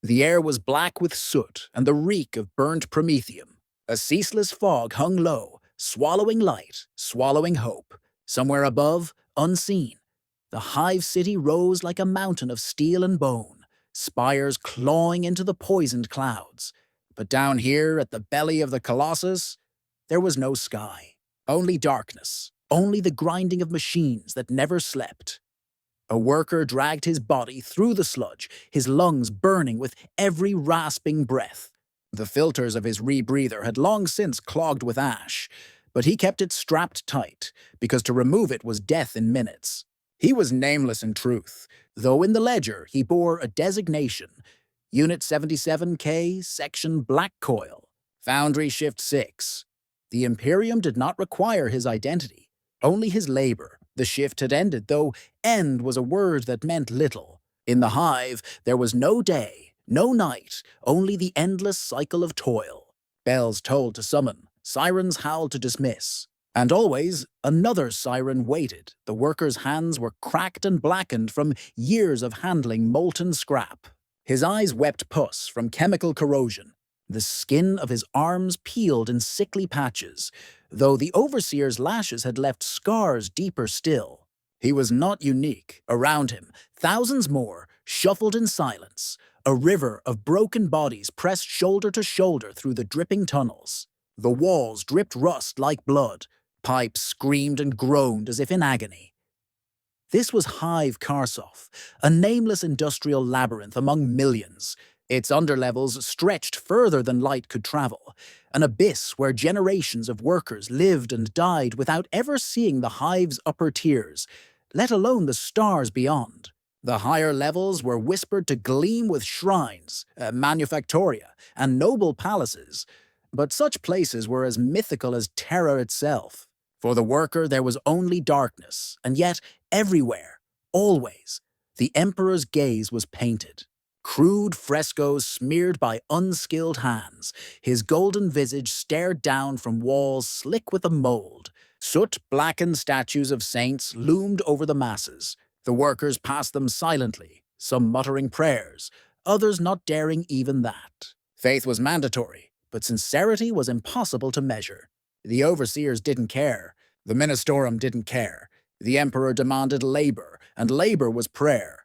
The air was black with soot and the reek of burnt promethium. A ceaseless fog hung low, swallowing light, swallowing hope. Somewhere above, unseen, the Hive city rose like a mountain of steel and bone, spires clawing into the poisoned clouds. But down here at the belly of the Colossus, there was no sky. Only darkness, only the grinding of machines that never slept. A worker dragged his body through the sludge, his lungs burning with every rasping breath. The filters of his rebreather had long since clogged with ash, but he kept it strapped tight, because to remove it was death in minutes. He was nameless in truth, though in the ledger he bore a designation: Unit 77K, Section Black Coil, Foundry Shift 6. The Imperium did not require his identity, only his labor. The shift had ended, though end was a word that meant little. In the Hive, there was no day, no night, only the endless cycle of toil. Bells tolled to summon, sirens howled to dismiss. And always, another siren waited. The worker's hands were cracked and blackened from years of handling molten scrap. His eyes wept pus from chemical corrosion. The skin of his arms peeled in sickly patches, though the overseer's lashes had left scars deeper still. He was not unique. Around him, thousands more shuffled in silence. A river of broken bodies pressed shoulder to shoulder through the dripping tunnels. The walls dripped rust like blood. Pipes screamed and groaned as if in agony. This was Hive Karsoff, a nameless industrial labyrinth among millions. Its underlevels stretched further than light could travel, an abyss where generations of workers lived and died without ever seeing the Hive's upper tiers, let alone the stars beyond. The higher levels were whispered to gleam with shrines, manufactoria, and noble palaces, but such places were as mythical as terror itself. For the worker there was only darkness, and yet everywhere, always, the Emperor's gaze was painted. Crude frescoes smeared by unskilled hands, his golden visage stared down from walls slick with a mold. Soot-blackened statues of saints loomed over the masses. The workers passed them silently, some muttering prayers, others not daring even that. Faith was mandatory, but sincerity was impossible to measure. The overseers didn't care. The Ministorum didn't care. The Emperor demanded labor, and labor was prayer.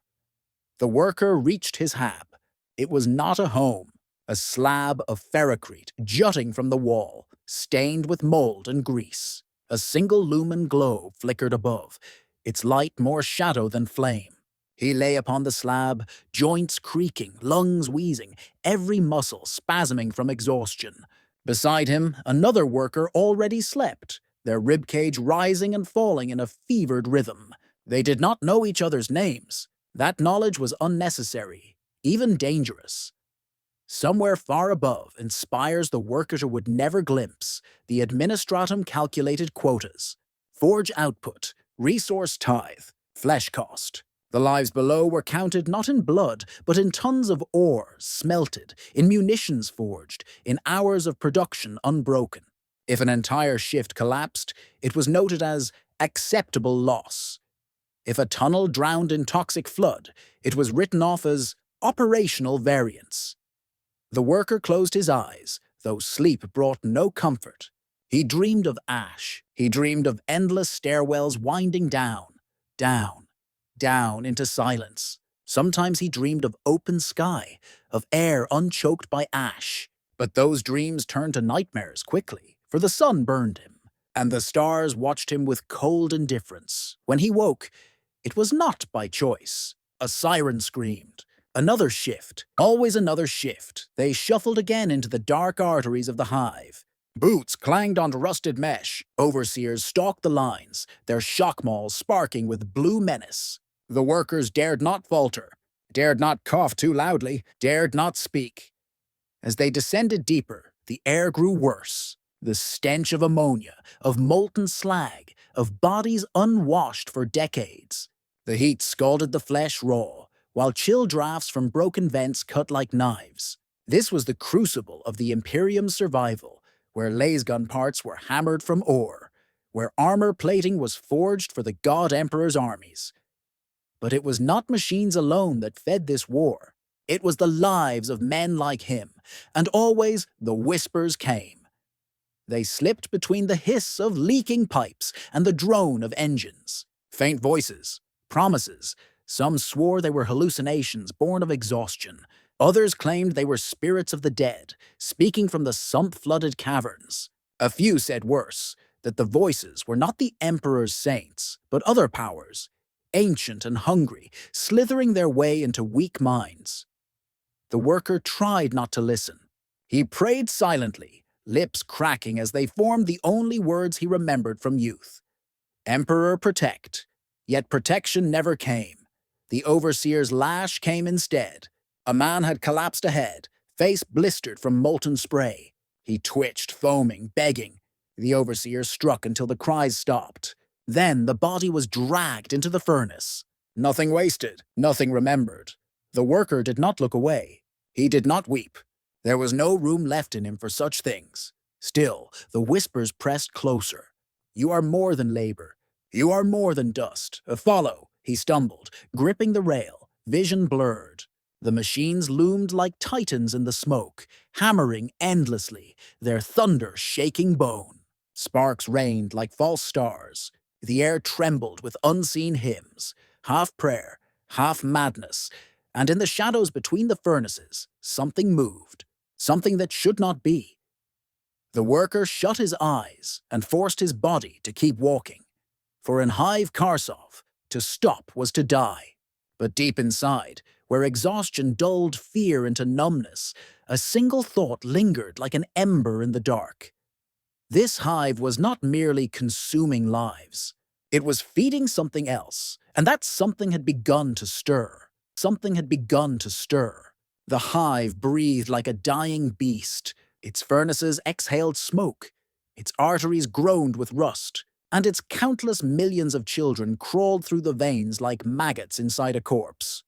The worker reached his hab. It was not a home, a slab of ferrocrete jutting from the wall, stained with mold and grease. A single lumen globe flickered above, its light more shadow than flame. He lay upon the slab, joints creaking, lungs wheezing, every muscle spasming from exhaustion. Beside him, another worker already slept, their ribcage rising and falling in a fevered rhythm. They did not know each other's names. That knowledge was unnecessary, even dangerous. Somewhere far above, in spires the worker would never glimpse, the administratum calculated quotas: forge output, resource tithe, flesh cost. The lives below were counted not in blood, but in tons of ore smelted, in munitions forged, in hours of production unbroken. If an entire shift collapsed, it was noted as acceptable loss. If a tunnel drowned in toxic flood, it was written off as operational variance. The worker closed his eyes, though sleep brought no comfort. He dreamed of ash. He dreamed of endless stairwells winding down, down, down into silence. Sometimes he dreamed of open sky, of air unchoked by ash. But those dreams turned to nightmares quickly, for the sun burned him, and the stars watched him with cold indifference. When he woke, it was not by choice. A siren screamed. Another shift, always another shift. They shuffled again into the dark arteries of the Hive. Boots clanged on rusted mesh. Overseers stalked the lines, their shock mauls sparking with blue menace. The workers dared not falter, dared not cough too loudly, dared not speak. As they descended deeper, the air grew worse. The stench of ammonia, of molten slag, of bodies unwashed for decades. The heat scalded the flesh raw, while chill drafts from broken vents cut like knives. This was the crucible of the Imperium's survival, where lasgun parts were hammered from ore, where armor plating was forged for the God Emperor's armies. But it was not machines alone that fed this war. It was the lives of men like him, and always the whispers came. They slipped between the hiss of leaking pipes and the drone of engines. Faint voices, promises. Some swore they were hallucinations born of exhaustion. Others claimed they were spirits of the dead, speaking from the sump-flooded caverns. A few said worse, that the voices were not the Emperor's saints, but other powers, ancient and hungry, slithering their way into weak minds. The worker tried not to listen. He prayed silently, lips cracking as they formed the only words he remembered from youth. Emperor, protect. Yet protection never came. The overseer's lash came instead. A man had collapsed ahead, face blistered from molten spray. He twitched, foaming, begging. The overseer struck until the cries stopped. Then the body was dragged into the furnace. Nothing wasted, nothing remembered. The worker did not look away. He did not weep. There was no room left in him for such things. Still, the whispers pressed closer. You are more than labor. You are more than dust. Follow, he stumbled, gripping the rail, vision blurred. The machines loomed like titans in the smoke, hammering endlessly, their thunder shaking bone. Sparks rained like false stars. The air trembled with unseen hymns, half prayer, half madness, and in the shadows between the furnaces, something moved, something that should not be. The worker shut his eyes and forced his body to keep walking. For in Hive Karsov, to stop was to die. But deep inside, where exhaustion dulled fear into numbness, a single thought lingered like an ember in the dark. This hive was not merely consuming lives. It was feeding something else, and that something had begun to stir. Something had begun to stir. The hive breathed like a dying beast. Its furnaces exhaled smoke. Its arteries groaned with rust, and its countless millions of children crawled through the veins like maggots inside a corpse.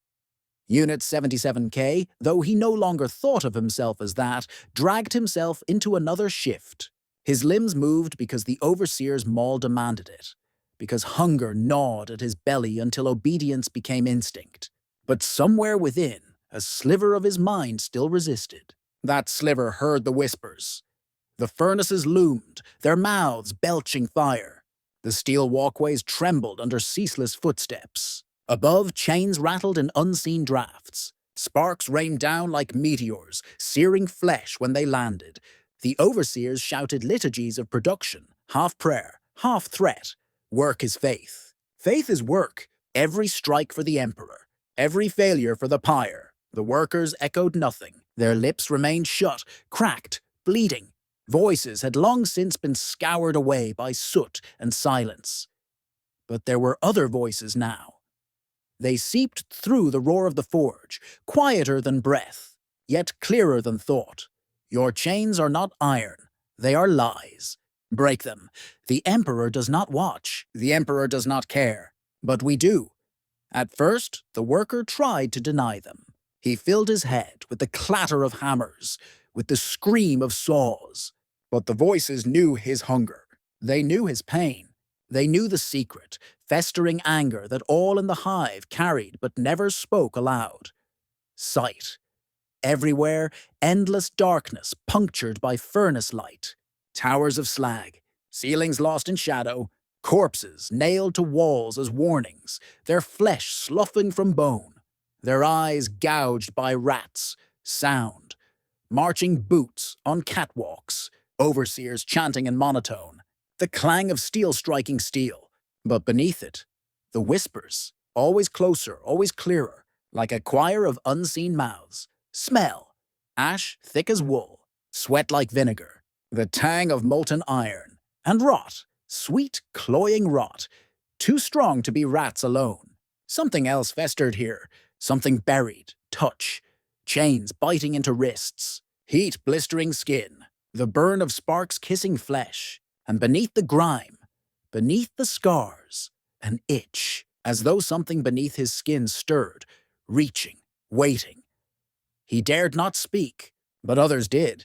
Unit 77K, though he no longer thought of himself as that, dragged himself into another shift. His limbs moved because the overseer's maul demanded it, because hunger gnawed at his belly until obedience became instinct. But somewhere within, a sliver of his mind still resisted. That sliver heard the whispers. The furnaces loomed, their mouths belching fire. The steel walkways trembled under ceaseless footsteps. Above, chains rattled in unseen drafts. Sparks rained down like meteors, searing flesh when they landed. The overseers shouted liturgies of production, half prayer, half threat. Work is faith. Faith is work. Every strike for the Emperor. Every failure for the pyre. The workers echoed nothing. Their lips remained shut, cracked, bleeding. Voices had long since been scoured away by soot and silence. But there were other voices now. They seeped through the roar of the forge, quieter than breath, yet clearer than thought. Your chains are not iron. They are lies. Break them. The Emperor does not watch. The Emperor does not care. But we do. At first, the worker tried to deny them. He filled his head with the clatter of hammers, with the scream of saws. But the voices knew his hunger. They knew his pain. They knew the secret, festering anger that all in the hive carried but never spoke aloud. Sight. Everywhere, endless darkness punctured by furnace light. Towers of slag, ceilings lost in shadow, corpses nailed to walls as warnings, their flesh sloughing from bone, their eyes gouged by rats. Sound. Marching boots on catwalks, overseers chanting in monotone, the clang of steel striking steel. But beneath it, the whispers, always closer, always clearer, like a choir of unseen mouths. Smell. Ash thick as wool, sweat like vinegar, the tang of molten iron, and rot, sweet, cloying rot, too strong to be rats alone. Something else festered here, something buried, touch, chains biting into wrists, heat blistering skin, the burn of sparks kissing flesh, and beneath the grime, beneath the scars, an itch, as though something beneath his skin stirred, reaching, waiting. He dared not speak, but others did.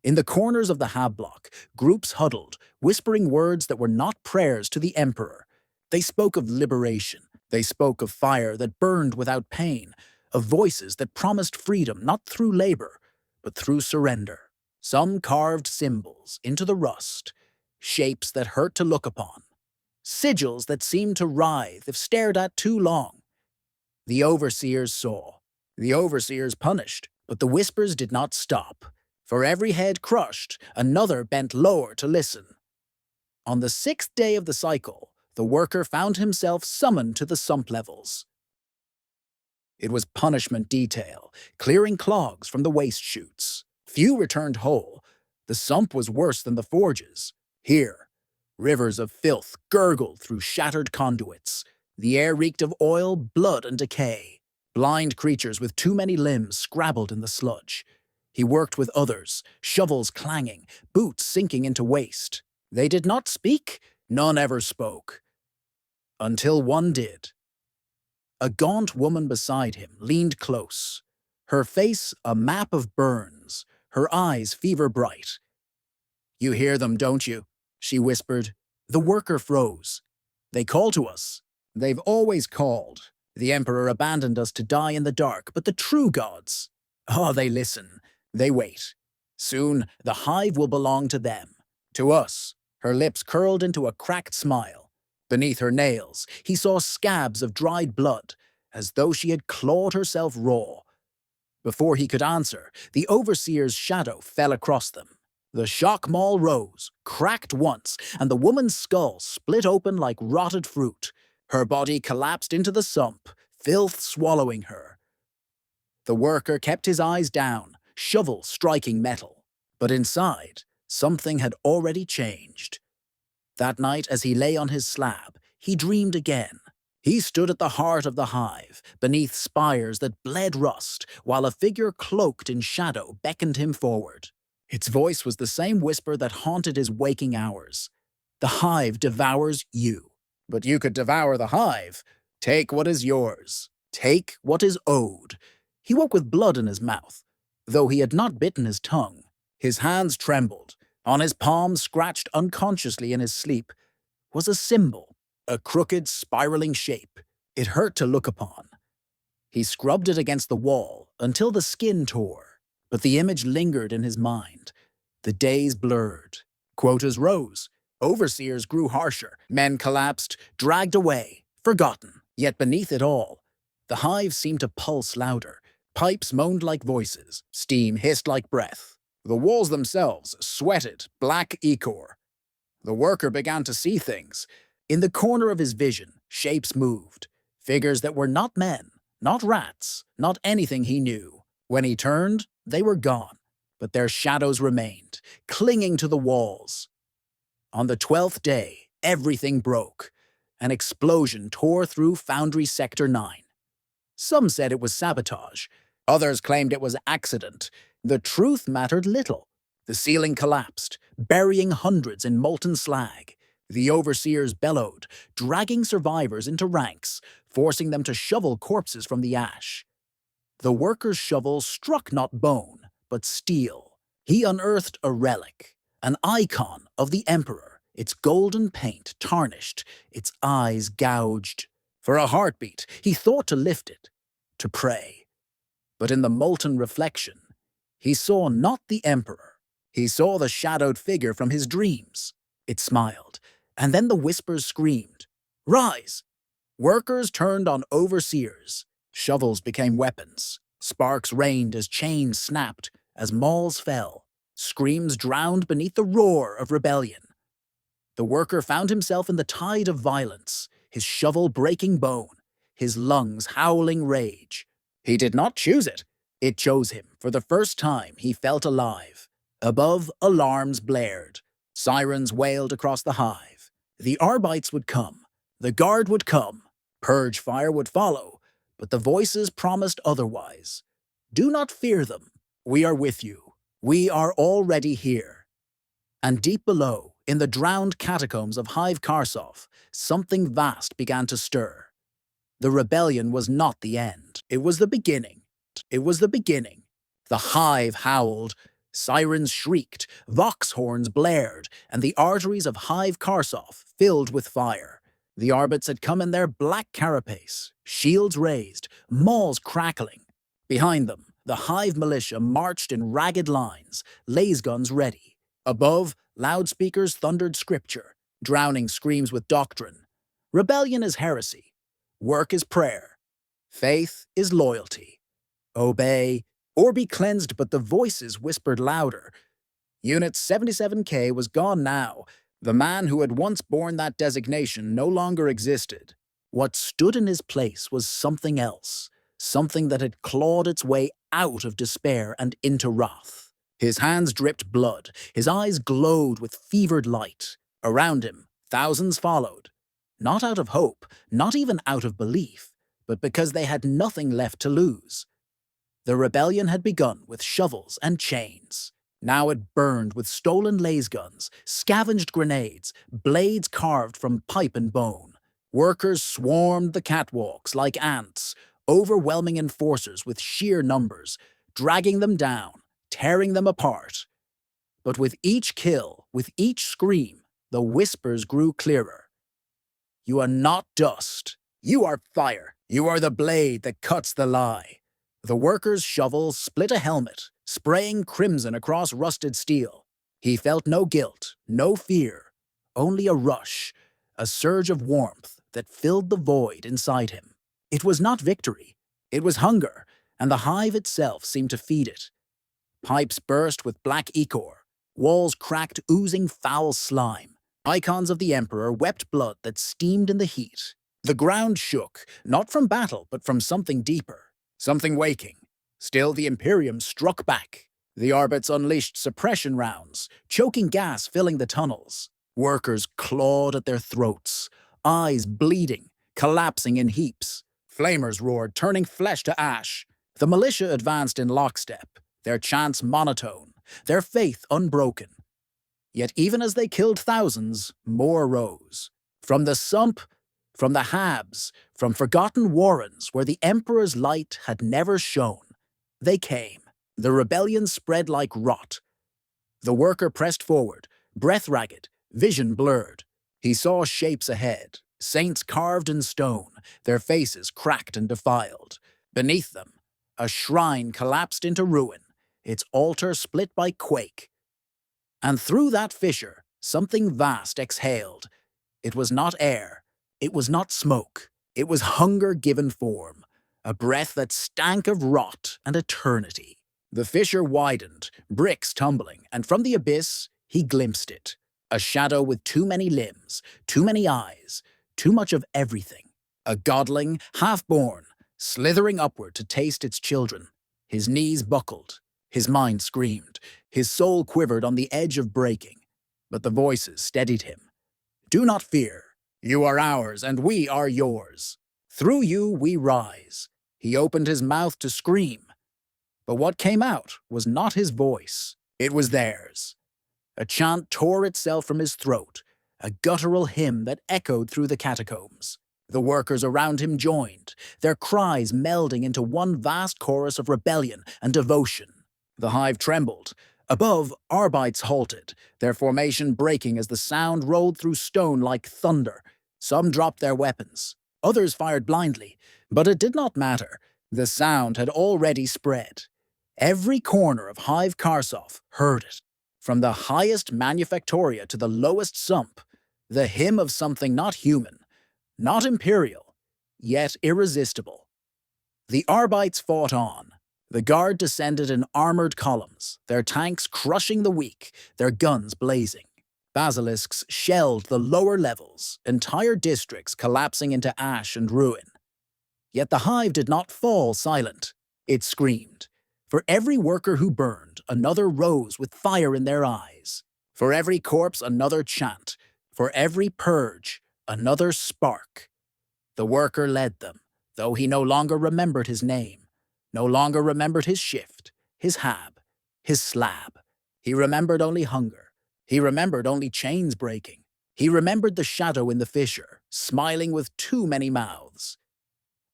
In the corners of the hab block, groups huddled, whispering words that were not prayers to the Emperor. They spoke of liberation. They spoke of fire that burned without pain, of voices that promised freedom not through labor, but through surrender. Some carved symbols into the rust, shapes that hurt to look upon, sigils that seemed to writhe if stared at too long. The overseers saw. The overseers punished, but the whispers did not stop. For every head crushed, another bent lower to listen. On the 6th day of the cycle, the worker found himself summoned to the sump levels. It was punishment detail, clearing clogs from the waste chutes. Few returned whole. The sump was worse than the forges. Here, rivers of filth gurgled through shattered conduits. The air reeked of oil, blood, and decay. Blind creatures with too many limbs scrabbled in the sludge. He worked with others, shovels clanging, boots sinking into waste. They did not speak, none ever spoke. Until one did. A gaunt woman beside him leaned close, her face a map of burns, her eyes fever-bright. "You hear them, don't you?" she whispered. The worker froze. "They call to us. They've always called. The Emperor abandoned us to die in the dark, but the true gods, oh, they listen. They wait. Soon, the Hive will belong to them. To us." Her lips curled into a cracked smile. Beneath her nails, he saw scabs of dried blood, as though she had clawed herself raw. Before he could answer, the overseer's shadow fell across them. The shock maul rose, cracked once, and the woman's skull split open like rotted fruit. Her body collapsed into the sump, filth swallowing her. The worker kept his eyes down, shovel striking metal. But inside, something had already changed. That night, as he lay on his slab, he dreamed again. He stood at the heart of the Hive, beneath spires that bled rust, while a figure cloaked in shadow beckoned him forward. Its voice was the same whisper that haunted his waking hours. "The Hive devours you. But you could devour the Hive. Take what is yours. Take what is owed." He woke with blood in his mouth, though he had not bitten his tongue. His hands trembled. On his palms, scratched unconsciously in his sleep, was a symbol, a crooked, spiraling shape. It hurt to look upon. He scrubbed it against the wall until the skin tore, but the image lingered in his mind. The days blurred. Quotas rose. Overseers grew harsher. Men collapsed, dragged away, forgotten. Yet beneath it all, the Hive seemed to pulse louder. Pipes moaned like voices. Steam hissed like breath. The walls themselves sweated, black ichor. The worker began to see things. In the corner of his vision, shapes moved. Figures that were not men, not rats, not anything he knew. When he turned, they were gone, but their shadows remained, clinging to the walls. On the 12th day, everything broke. An explosion tore through Foundry Sector 9. Some said it was sabotage. Others claimed it was accident. The truth mattered little. The ceiling collapsed, burying hundreds in molten slag. The overseers bellowed, dragging survivors into ranks, forcing them to shovel corpses from the ash. The worker's shovel struck not bone, but steel. He unearthed a relic, an icon of the Emperor, its golden paint tarnished, its eyes gouged. For a heartbeat, he thought to lift it, to pray. But in the molten reflection, he saw not the Emperor. He saw the shadowed figure from his dreams. It smiled, and then the whispers screamed, "Rise!" Workers turned on overseers. Shovels became weapons. Sparks rained as chains snapped, as mauls fell. Screams drowned beneath the roar of rebellion. The worker found himself in the tide of violence, his shovel breaking bone, his lungs howling rage. He did not choose it. It chose him. For the first time, he felt alive. Above, alarms blared. Sirens wailed across the Hive. The Arbites would come. The Guard would come. Purge fire would follow. But the voices promised otherwise. "Do not fear them. We are with you. We are already here." And deep below, in the drowned catacombs of Hive Karsoff, something vast began to stir. The rebellion was not the end. It was the beginning. It was the beginning. The Hive howled. Sirens shrieked, vox horns blared, and the arteries of Hive Karsoff filled with fire. The Arbits had come in their black carapace, shields raised, mauls crackling. Behind them, the Hive militia marched in ragged lines, laser guns ready. Above, loudspeakers thundered scripture, drowning screams with doctrine. Rebellion is heresy. Work is prayer. Faith is loyalty. Obey, or be cleansed, but the voices whispered louder. Unit 77K was gone now. The man who had once borne that designation no longer existed. What stood in his place was something else, something that had clawed its way out of despair and into wrath. His hands dripped blood, his eyes glowed with fevered light. Around him, thousands followed. Not out of hope, not even out of belief, but because they had nothing left to lose. The rebellion had begun with shovels and chains. Now it burned with stolen laser guns, scavenged grenades, blades carved from pipe and bone. Workers swarmed the catwalks like ants, overwhelming enforcers with sheer numbers, dragging them down, tearing them apart. But with each kill, with each scream, the whispers grew clearer. You are not dust. You are fire. You are the blade that cuts the lie. The worker's shovel split a helmet, spraying crimson across rusted steel. He felt no guilt, no fear, only a rush, a surge of warmth that filled the void inside him. It was not victory, it was hunger, and the Hive itself seemed to feed it. Pipes burst with black ichor, walls cracked oozing foul slime. Icons of the Emperor wept blood that steamed in the heat. The ground shook, not from battle, but from something deeper, something waking. Still, the Imperium struck back. The Arbits unleashed suppression rounds, choking gas filling the tunnels. Workers clawed at their throats, eyes bleeding, collapsing in heaps. Flamers roared, turning flesh to ash. The militia advanced in lockstep, their chants monotone, their faith unbroken. Yet even as they killed thousands, more rose. From the sump, from the habs, from forgotten warrens where the Emperor's light had never shone, they came. The rebellion spread like rot. The worker pressed forward, breath ragged, vision blurred. He saw shapes ahead, saints carved in stone, their faces cracked and defiled. Beneath them, a shrine collapsed into ruin, its altar split by quake. And through that fissure, something vast exhaled. It was not air, it was not smoke, it was hunger given form, a breath that stank of rot and eternity. The fissure widened, bricks tumbling, and from the abyss, he glimpsed it. A shadow with too many limbs, too many eyes, too much of everything. A godling, half-born, slithering upward to taste its children. His knees buckled, his mind screamed, his soul quivered on the edge of breaking. But the voices steadied him. Do not fear. You are ours, and we are yours. Through you we rise. He opened his mouth to scream. But what came out was not his voice. It was theirs. A chant tore itself from his throat, a guttural hymn that echoed through the catacombs. The workers around him joined, their cries melding into one vast chorus of rebellion and devotion. The Hive trembled. Above, Arbites halted, their formation breaking as the sound rolled through stone like thunder. Some dropped their weapons. Others fired blindly. But it did not matter. The sound had already spread. Every corner of Hive Karsoff heard it. From the highest manufactoria to the lowest sump, the hymn of something not human, not imperial, yet irresistible. The Arbites fought on. The guard descended in armored columns, their tanks crushing the weak, their guns blazing. Basilisks shelled the lower levels, entire districts collapsing into ash and ruin. Yet the Hive did not fall silent. It screamed. For every worker who burned, another rose with fire in their eyes. For every corpse, another chant. For every purge, another spark. The worker led them, though he no longer remembered his name, no longer remembered his shift, his hab, his slab. He remembered only hunger. He remembered only chains breaking. He remembered the shadow in the fissure, smiling with too many mouths.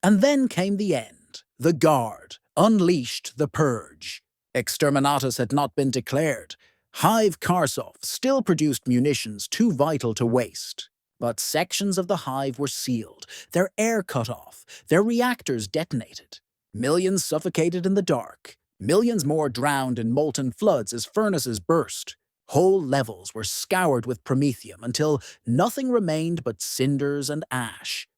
And then came the end. The guard unleashed the purge. Exterminatus had not been declared. Hive Karsoff still produced munitions too vital to waste. But sections of the hive were sealed, their air cut off, their reactors detonated. Millions suffocated in the dark, millions more drowned in molten floods as furnaces burst. Whole levels were scoured with promethium until nothing remained but cinders and ash.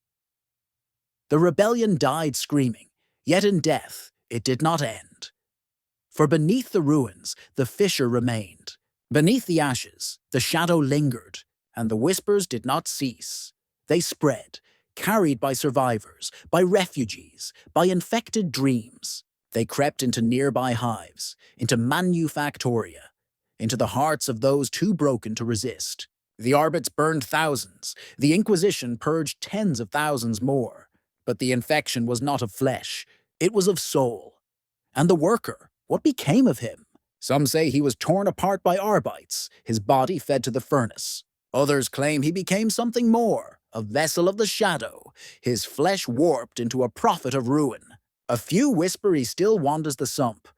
The rebellion died screaming, yet in death it did not end. For beneath the ruins, the fissure remained. Beneath the ashes, the shadow lingered, and the whispers did not cease. They spread, carried by survivors, by refugees, by infected dreams. They crept into nearby hives, into manufactoria, into the hearts of those too broken to resist. The Arbits burned thousands, the Inquisition purged tens of thousands more. But the infection was not of flesh, it was of soul. And the worker, what became of him? Some say he was torn apart by Arbites, his body fed to the furnace. Others claim he became something more, a vessel of the shadow, his flesh warped into a prophet of ruin. A few whisper he still wanders the sump,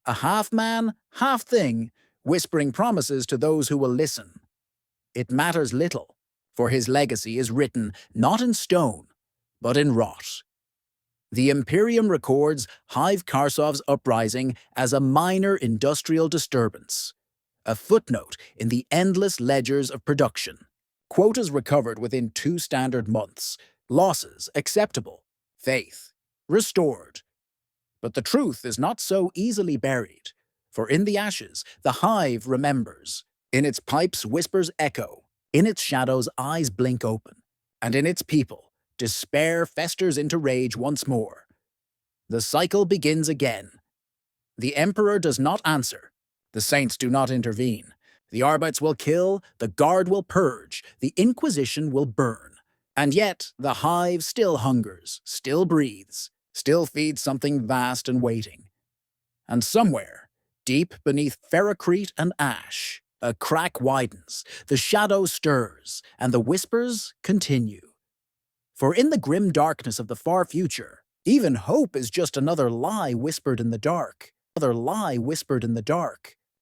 a half-man, half-thing, whispering promises to those who will listen. It matters little, for his legacy is written not in stone, but in rot. The Imperium records Hive Karsov's uprising as a minor industrial disturbance, a footnote in the endless ledgers of production. Quotas recovered within 2 standard months, losses acceptable, faith restored. But the truth is not so easily buried, for in the ashes the hive remembers. In its pipes whispers echo, in its shadows eyes blink open, and in its people despair festers into rage once more. The cycle begins again. The Emperor does not answer. The Saints do not intervene. The Arbites will kill, the Guard will purge, the Inquisition will burn. And yet the hive still hungers, still breathes, still feeds something vast and waiting. And somewhere, deep beneath ferrocrete and ash, a crack widens, the shadow stirs, and the whispers continue. For in the grim darkness of the far future, even hope is just another lie whispered in the dark. Another lie whispered in the dark.